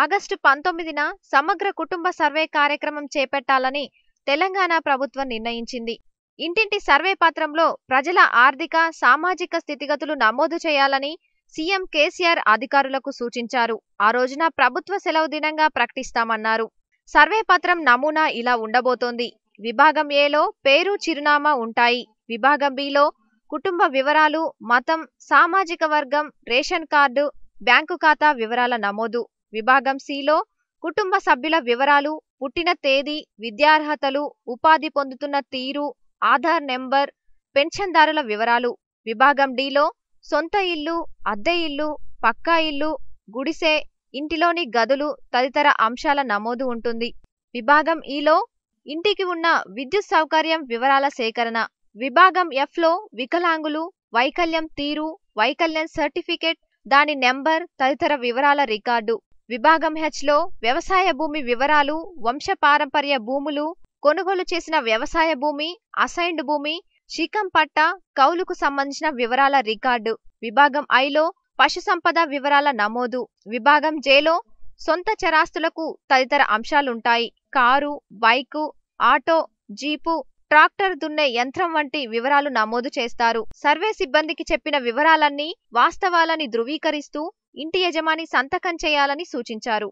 August 19న సమగ్ర కుటుంబ survey కార్యక్రమం చేపట్టాలని తెలంగాణ ప్రభుత్వం నిర్ణయించింది. ఇంటింటి సర్వే పత్రంలో ప్రజల ఆర్థిక, సామాజిక స్థితిగతులు నమోదు చేయాలని సీఎం కేసీఆర్ అధికారులకు సూచించారు. ఆ రోజున ప్రభుత్వ సెలవు దినంగా ప్రకటిస్తామన్నారు. సర్వే పత్రం నమూనా ఇలా ఉండబోతోంది. విభాగం ఏలో పేరు, చిరునామా ఉంటాయి. విభాగం బిలో కుటుంబ వివరాలు, మతం, సామాజిక వర్గం, రేషన్ కార్డు, బ్యాంకు ఖాతా వివరాల నమోదు. విభాగం సిలో కుటుంబ సభ్యుల వివరాలు, పుట్టిన తేదీ, విద్యార్హతలు, ఉపాధి పొందుతున్న తీరు, ఆధార్ నెంబర్, పెన్షన్దారుల వివరాలు. విభాగం డిలో సొంత ఇల్లు, అద్దె ఇల్లు, పక్కా ఇల్లు, గుడిసె, ఇంటిలోని గదులు తదితర అంశాల నమోదు ఉంటుంది. విభాగం ఈలో ఇంటికి ఉన్న విద్యుత్ సౌకర్యం వివరాల సేకరణ. విభాగం ఎఫ్లో వికలాంగులు, వైకల్యం తీరు, వైకల్యం సర్టిఫికేట్, దాని నెంబర్ తదితర వివరాల రికార్డు. విభాగం హెచ్లో వ్యవసాయ భూమి వివరాలు, వంశపారంపర్య భూములు, కొనుగోలు చేసిన వ్యవసాయ భూమి, అసైన్డ్ భూమి, శిఖం పట్ట, కౌలుకు సంబంధించిన వివరాల రికార్డు. విభాగం ఐలో పశు సంపద వివరాల నమోదు. విభాగం జేలో సొంత చరాస్తులకు తదితర అంశాలుంటాయి. Car, bike, auto, jeep, tractor దున్నే యంత్రం వంటి వివరాలు నమోదు చేస్తారు. సర్వే సిబ్బందికి చెప్పిన వివరాలన్నీ వాస్తవాలని ధృవీకరిస్తూ ఇంటి యజమాని సంతకం చేయాలని సూచించారు.